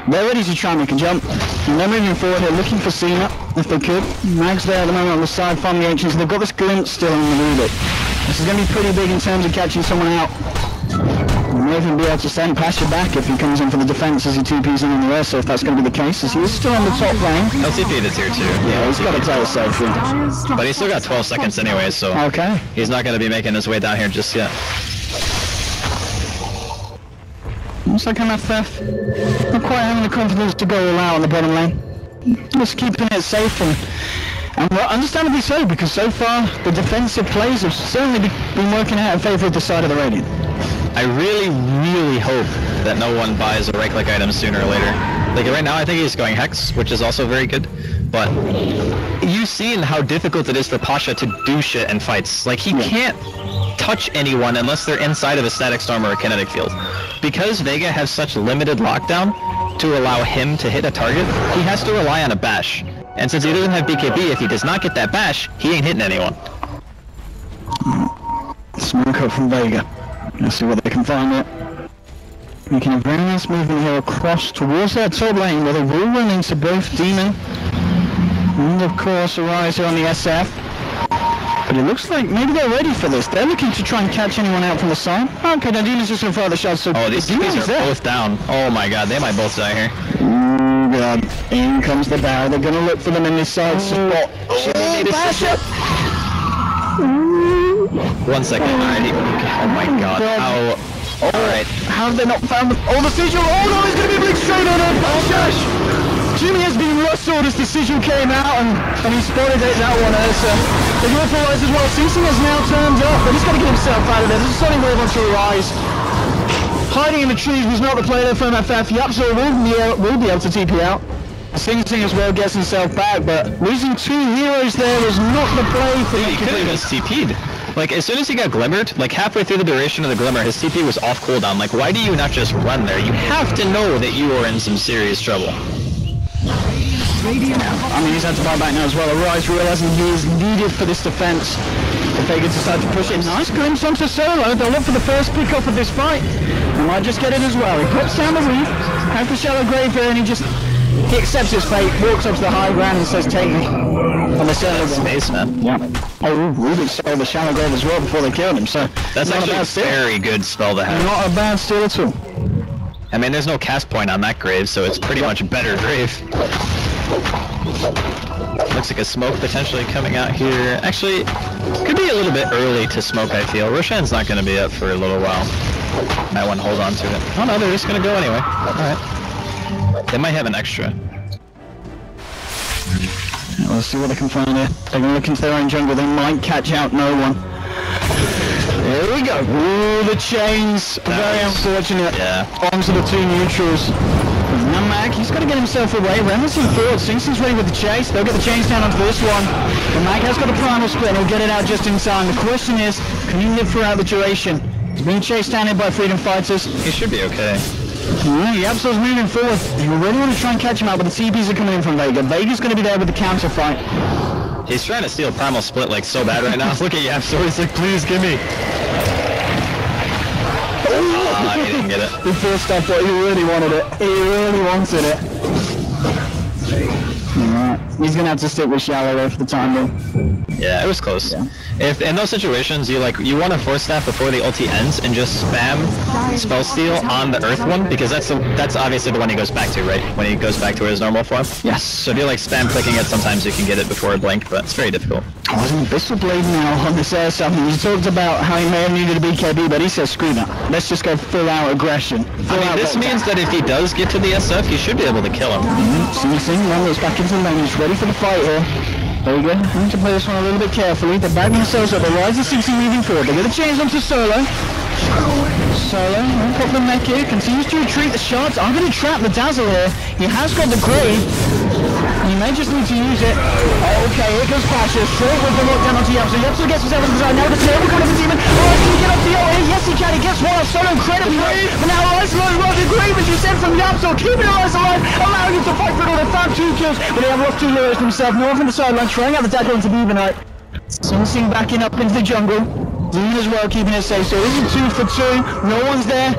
they're ready to try and make a jump, and they're moving forward, they're looking for Cena, if they could. Mag's there at the moment on the side, farming the Ancients, they've got this glimpse still on the Rubik. This is going to be pretty big in terms of catching someone out. We may even be able to send Pasha back if he comes in for the defense as he 2Ps in on the Ursa, if that's going to be the case, as he is still on the top lane. LCP this here too. Yeah, he's got to play it safe, yeah. But he's still got 12 seconds anyway, so okay. He's not going to be making his way down here just yet. Looks like MFF not quite having the confidence to go all out on the bottom lane. Just keeping it safe and well, understandably so, because so far the defensive plays have certainly been working out in favour of the side of the Radiant. I really hope that no one buys a right-click item sooner or later. Like, right now I think he's going Hex, which is also very good, but you've seen how difficult it is for Pasha to do shit in fights. Like, he can't touch anyone unless they're inside of a Static Storm or a Kinetic Field. Because Vega has such limited lockdown to allow him to hit a target, he has to rely on a bash. And since he doesn't have BKB, if he does not get that bash, he ain't hitting anyone. Smoke up from Vega. Let's see what they can find there. Making a very nice movement here across towards that top lane where they will run into both Demon and of course Arise here on the SF. But it looks like maybe they're ready for this. They're looking to try and catch anyone out from the side. Okay, now Demon's just going to fire the shot. So oh, these TPs are both down. Oh my god, they might both die here. Oh god, in comes the barrel. They're going to look for them in this side spot. One second. Oh my god. How? Alright. How have they not found them? Oh, the sigil! Oh no, he's going to be blitzed straight on him! Oh gosh! Jimmy has been rustled as the sigil came out and he spotted it, that one. The go for Rise as well. Ceasing has now turned up, but he's got to get himself out of there. This is starting wave onto Rise. Hiding in the trees was not the play there for MFF. Yapso will be able to TP out. Sing Sing as well gets himself back, but losing two heroes there was not the play for he could have just TP'd. Like, as soon as he got glimmered, like halfway through the duration of the glimmer, his TP was off cooldown. Like, why do you not just run there? You have to know that you are in some serious trouble. I mean, he's had to buy back now as well. Arise realizing he is needed for this defense. If they get to start to push it, nice glimpse onto Solo. They'll look for the first pick off of this fight. They might just get it as well. He pops down the reef, has the shallow grave here, and he accepts his fate, walks up to the high ground and says, take me. On the Solo space, man. Yeah. Oh, Ruben stole the shallow grave as well before they killed him, so that's actually a very good spell to have. Not a bad steal at all. I mean, there's no cast point on that grave, so it's pretty much a better grave. Looks like a smoke potentially coming out here. Actually, could be a little bit early to smoke, I feel. Roshan's not going to be up for a little while. Might want to hold on to it. Oh no, they're just going to go anyway. Alright. They might have an extra. Let's see what they can find here. They're going to look into their own jungle. They might catch out no one. There we go. Ooh, the chains. Very unfortunate. Yeah. Onto the two neutrals. Now Mac, he's got to get himself away. Remerson forward. Sing-Sing's ready with the chase. They'll get the chains down onto this one. But Mac has got a primal split and he'll get it out just in time. The question is, can he live throughout the duration? He's being chased down here by freedom fighters. He should be okay. Alright, Yapso's moving forward. They already want to try and catch him out, but the TPs are coming in from Vega. Vega's going to be there with the counter fight. He's trying to steal primal split like so bad right now. Look at Yapso, he's like, please give me. He didn't get it. He forced up, but he really wanted it. He really wanted it. Alright, he's gonna have to stick with shallow there for the time being. Yeah, it was close. Yeah. If in those situations you want to force staff before the ulti ends and just spam spell steal on the earth one, because that's obviously the one he goes back to, right? When he goes back to his normal form. Yes. So if you like spam clicking it, sometimes you can get it before a blink, but it's very difficult. I was in Abyssal Blade now on this air something. You talked about how he may have needed a BKB, but he says screw that. Let's just go full out aggression. This means that if he does get to the SF, you should be able to kill him. Sing runs back into the lane. He's ready for the fight here. There we go. I need to play this one a little bit carefully. They're back themselves up. The Rise of CC moving forward. They're going to change onto Solo. Solo, pop the mech here. Continues to retreat. The shards are going to trap the Dazzle here. He has got the grave. He may just need to use it. Oh, okay, here goes Pasha. Straight with the lockdown onto Yapso. Yapso gets himself into the side. Now the tail coming to Demon. Rise can get off the ult here. Yes, he can. He gets one off Solo incredibly. But now Rise low well the grave, as you said, from Yapso. Keeping Rise alive, allowing him to fight for it all. They found 2 kills, but they have lost 2 heroes themselves. North on the sideline, trying out the dagger into Beavernight. Sing backing up into the jungle. Demon as well, keeping it safe. So this is 2 for 2. No one's there.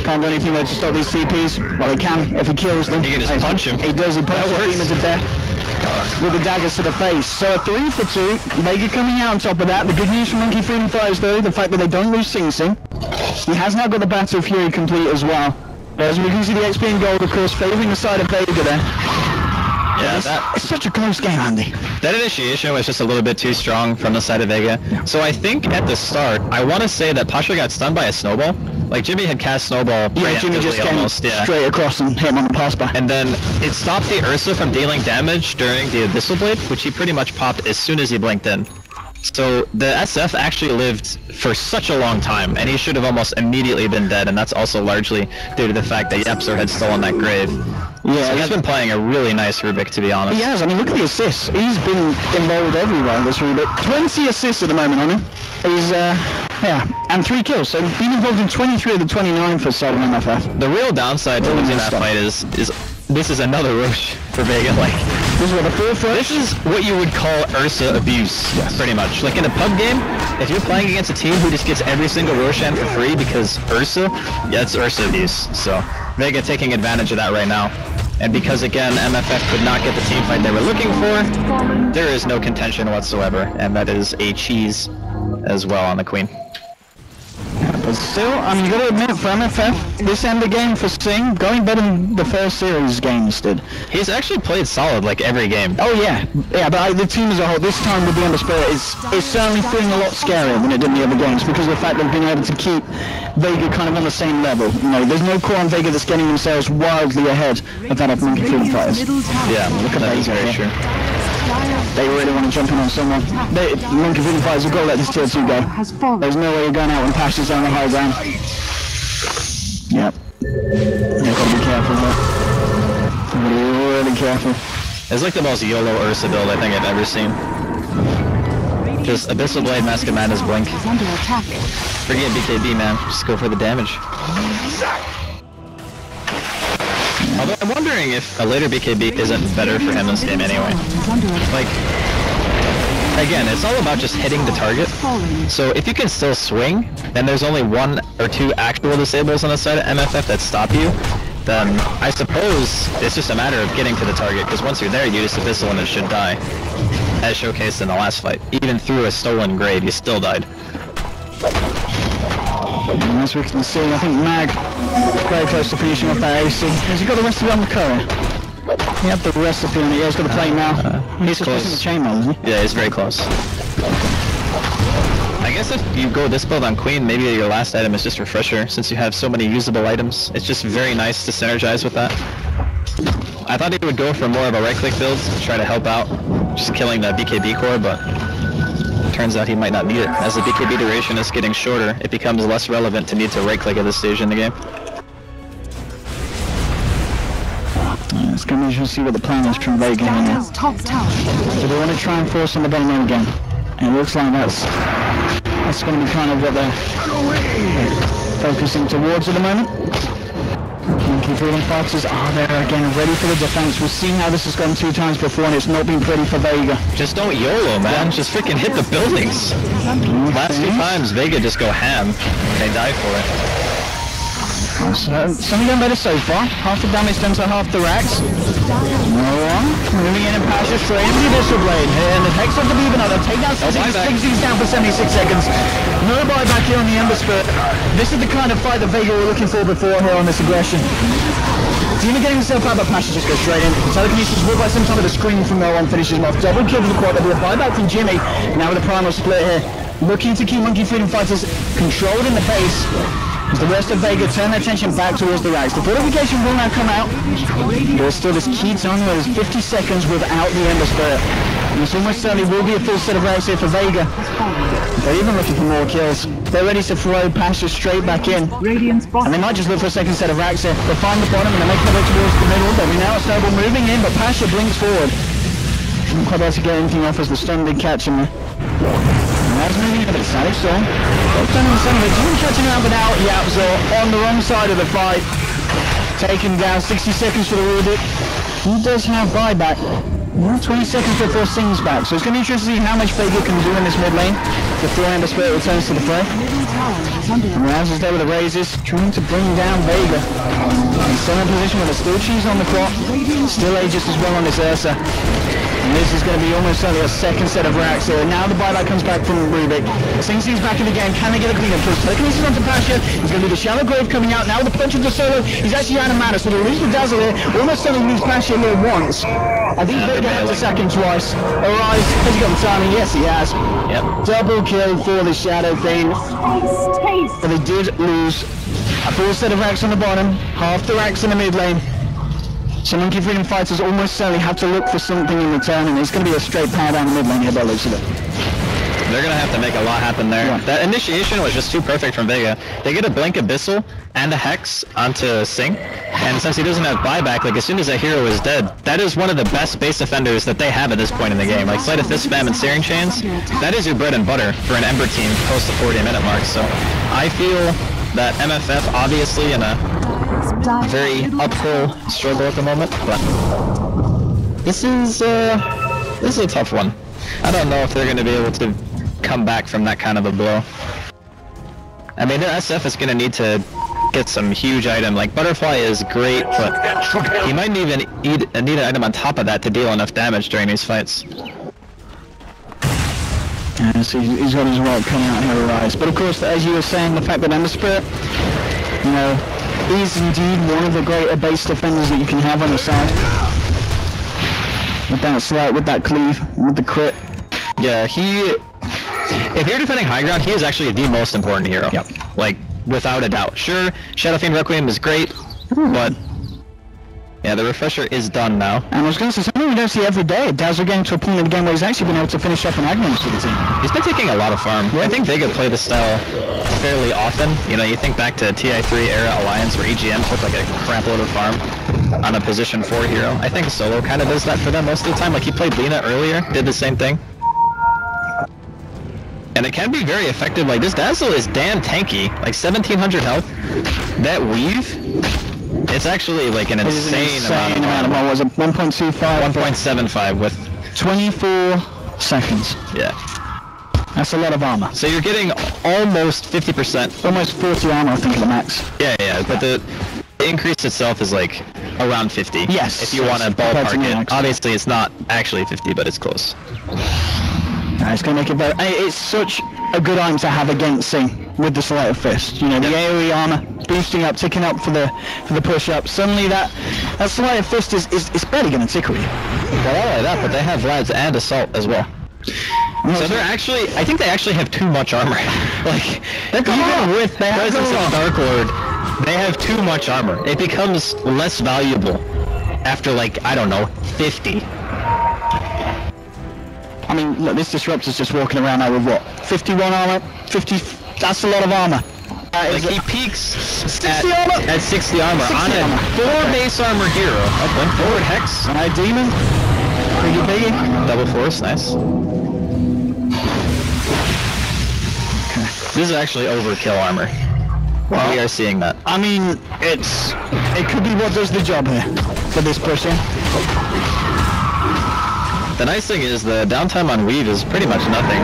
Can't do anything there to stop these CPs. Well, he can if he kills them. He can just punch him. He does. He punches the Demon to death with the daggers to the face. So a 3 for 2. Vega coming out on top of that. The good news for Monkey Freedom Fighters though, the fact that they don't lose Sing Sing. He has now got the Battle Fury complete as well. As we can see the XP and gold, of course, favouring the side of Vega there. Yeah, it's such a close game, Andy. That initiation was just a little bit too strong from the side of Vega. Yeah. So I think at the start, I want to say that Pasha got stunned by a snowball. Like Jimmy had cast snowball. Yeah, Jimmy just came straight across and hit him on the pass by. And then it stopped the Ursa from dealing damage during the Abyssal Blade, which he pretty much popped as soon as he blinked in. So the SF actually lived for such a long time, and he should have almost immediately been dead, and that's also largely due to the fact that Yapso had stolen that grave. Yeah, so he's been playing a really nice Rubik, to be honest. He has. I mean, look at the assists. He's been involved everywhere in this Rubik. 20 assists at the moment on him. He's, yeah, and 3 kills. So he's been involved in 23 of the 29 for side of MFF. The real downside to losing that fight is this is another Roche for Vega. Like, this is what the 4th Roche? This is what you would call Ursa abuse, yes. Pretty much. Like in a pub game, if you're playing against a team who just gets every single Roshan for free because Ursa, yeah, it's Ursa abuse. So Vega taking advantage of that right now. And because again, MFF could not get the team fight they were looking for, there is no contention whatsoever, and that is a cheese as well on the Queen. But still, I mean, you gotta admit, for MFF, this end of game for Singh, going better than the first series games did. He's actually played solid like every game. Oh yeah, but the team as a whole, this time with the Ember Spirit, is certainly feeling a lot scarier than it did in the other games, because of the fact they've been able to keep Vega kind of on the same level. You know, there's no core on Vega that's getting themselves wildly ahead of that of Monkey Freedom Fighters. Yeah, look at that, is very true. They really want to jump in on someone. Monkey Freedom Fighters have got to let this tier 2 go. There's no way you're going out when Pasha's on the high ground. Yep. You've got to be careful of that. You've got to be really careful. It's like the most YOLO Ursa build I think I've ever seen. Just Abyssal Blade, Mask of Madness, Blink. Forget BKB, man. Just go for the damage. Although I'm wondering if a later BKB isn't better for him this game anyway. Like, again, it's all about just hitting the target. So if you can still swing, and there's only 1 or 2 actual disables on the side of MFF that stop you, then I suppose it's just a matter of getting to the target, because once you're there, you just Abyssal and it should die. As showcased in the last fight. Even through a stolen grade, you still died. And as we can see, I think Mag very close to finishing off that AC. Has he got the recipe on the courier? He had the recipe on it. Yeah, he's got the plate now. He's close. The chainmail, isn't he? Yeah, he's very close. I guess if you go this build on Queen, maybe your last item is just Refresher, since you have so many usable items. It's just very nice to synergize with that. I thought he would go for more of a right-click build to try to help out, just killing the BKB core, but turns out he might not need it. As the BKB duration is getting shorter, it becomes less relevant to need to right-click at this stage in the game. It's going to be interesting to see what the plan is from Vega here now. So they want to try and force on the bottom lane again. And it looks like that's going to be kind of what they're focusing towards at the moment. Monkey Freedom Fighters are there again, ready for the defense. We've seen how this has gone 2 times before and it's not been pretty for Vega. Just don't YOLO, man. Just freaking hit the buildings. Last 2 times, Vega just go ham. They die for it. So, something going better so far. Half the damage done to half the racks. Moving in and Pasha straight into the Abyssal Blade. And the Hex of the Beaver now. They'll take down 6 down for 76 seconds. No buyback here on the Ember Spirit. This is the kind of fight that Vega were looking for before here on this aggression. Demon getting himself out, but Pasha just goes straight in. Telekinesis will by some time with a screen from no one finishes him off. Double kill for the quad. There'll be a buyback from Jimmy. Now with a primal split here. Looking to keep Monkey Freedom Fighters controlled in the pace. As the rest of Vega turn their attention back towards the racks. The fortification will now come out. There's still this key time where there's 50 seconds without the Ember Spirit. And this almost certainly will be a full set of racks here for Vega. They're even looking for more kills. They're ready to throw Pasha straight back in. And they might just look for a second set of racks here. They'll find the bottom and they're making their way towards the middle. There'll be now a snowball moving in, but Pasha blinks forward. Not quite able to get anything off as the stun did catch him there. That's moving into the Static Storm. Turning the center of it, even catching out without Yapzor on the wrong side of the fight. Taken down, 60 seconds for the Rubik. He does have buyback. 20 seconds before Singh's back, so it's going to be interesting to see how much Vega can do in this mid lane before Ember Spirit returns to the fray. Raz is there with the raises, trying to bring down Vega. He's still in a position where there's still cheese on the clock, still Aegis as well on this Ursa. And this is going to be almost certainly a second set of racks here. Now the buyback comes back from Rubik. Singh back in the game. Can they get a clean up? Telekinesis onto Pasha. There's going to be the Shallow Grave coming out. Now with the punch of the solo. He's actually out of mana, so they'll lose the Dazzle here. Almost certainly lose Pasha here once. I think Vega has to sack him twice. Arise. Has he got the timing? Yes, he has. Yep. Double kill for the Shadow Thane. But they did lose a full set of racks on the bottom. Half the racks in the mid lane. So Monkey Freedom Fighters almost certainly have to look for something in return, and it's going to be a straight power down the mid lane here by the looks of it. They're going to have to make a lot happen there. Yeah. That initiation was just too perfect from Vega. They get a Blink Abyssal and a Hex onto Singh, and since he doesn't have buyback, like as soon as that hero is dead, that is one of the best base defenders that they have at this point in the game. Like Sleight of Fist spam and Searing Chains, that is your bread and butter for an Ember team post the 40-minute mark. So I feel that MFF obviously in a very uphill struggle at the moment, but this is a tough one. I don't know if they're going to be able to come back from that kind of a blow. I mean, the SF is gonna need to get some huge item. Like, Butterfly is great, but he might even need an item on top of that to deal enough damage during these fights. Yeah, so he's got his work coming out here, Rise. But of course, as you were saying, the fact that Ember Spirit, you know, is indeed one of the greater base defenders that you can have on the side. With that slight, with that cleave, with the crit. Yeah, if you're defending high ground, he is actually the most important hero. Yep. Like, without a doubt. Sure, Shadow Fiend Requiem is great, but yeah, the refresher is done now. And I was going to say something we don't see every day. Dazzle getting to a point in the game where he's actually been able to finish up an Agnes for the team. He's been taking a lot of farm. I think Vega play this style fairly often. You know, you think back to TI3 era Alliance where EGM took like a crap load of farm on a position 4 hero. I think Solo kind of does that for them most of the time. Like, he played Lina earlier, did the same thing. And it can be very effective. Like, this Dazzle is damn tanky. Like, 1700 health. That weave, it's actually like an insane amount of what was it? 1.25? 1.75 with 24 seconds. Yeah. That's a lot of armor. So you're getting almost 50%. Almost 40 armor, I think, at the max. Yeah, but the increase itself is like around 50. Yes. If you want to ballpark it. Max. Obviously, it's not actually 50, but it's close. It's going to make it better. It's such a good item to have against Sing with the Sleight of Fist. You know, the AoE armor boosting up, ticking up for the push-up. Suddenly that Sleight of Fist is barely going to tickle you. Well, not only that, but they have Vlad's and Assault as well. So they're actually, I think they actually have too much armor. Like, even with the presence of Dark Lord, they have too much armor. It becomes less valuable after, like, I don't know, 50. I mean, look, this Disruptor's just walking around now with what? 51 armor? 50, that's a lot of armor. Like, he peaks 60 armor? At 60 armor 60 on a armor. 4 base armor hero. Oh, went forward Hex. And a Demon. Pretty biggie. Double Force, nice. Okay. This is actually overkill armor. Well, we are seeing that. I mean, it could be what does the job here for this pushing. The nice thing is the downtime on Weave is pretty much nothing.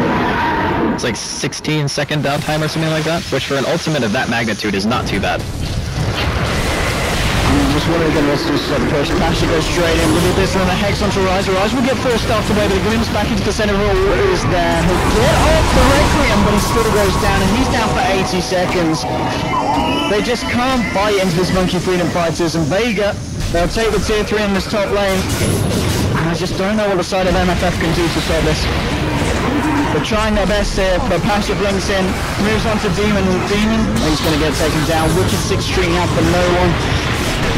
It's like 16-second downtime or something like that, which for an ultimate of that magnitude is not too bad. Just what are they going to do to stop the push? Basher goes straight in with this and a Hex onto Rise. Rise will get first off the way, but the Glim's back into the center of all is there. He'll get off the Requiem, but he still goes down, and he's down for 80 seconds. They just can't bite into this Monkey Freedom Fighters, and Vega, they'll take the tier 3 in this top lane. I just don't know what the side of MFF can do to stop this. They're trying their best here, but Pasha blinks in, moves on to Demon, he's going to get taken down. Wicked 6 string out for no one.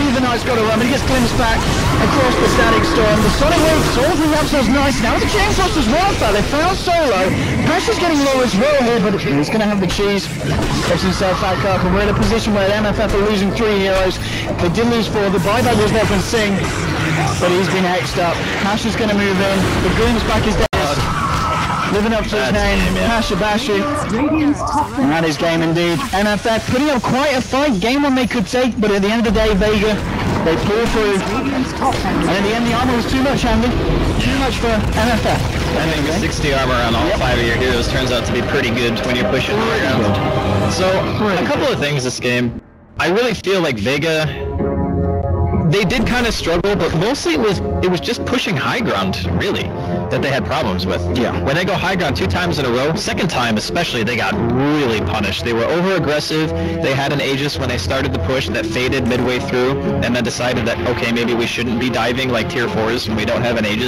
Even Knight's got to run, but he gets glimpsed back across the Static Storm. The Sonic Wave, all three episodes nice. Now the Chain Frost as well, they found Solo. Pasha's getting low as well here, but he's going to have the cheese. Gets himself back up, and we're in a position where MFF are losing 3 heroes. They did lose 4, the buyback was there from Sing, but he's been hexed up. Pasha's going to move in, the Gloom's back is dead. Living up to his name, Pasha Bashi. And that is game indeed. MFF putting up quite a fight. Game one they could take, but at the end of the day, Vega, they pull through. And in the end, the armor was too much, Andy. Too much for MFF. I think 60 armor on all 5 of your heroes turns out to be pretty good when you're pushing around. So, a couple of things this game. I really feel like Vega, they did kind of struggle, but mostly it was just pushing high ground, really, that they had problems with. Yeah. When they go high ground 2 times in a row, second time especially, they got really punished. They were over-aggressive. They had an Aegis when they started the push that faded midway through, and then decided that, okay, maybe we shouldn't be diving like tier 4s when we don't have an Aegis.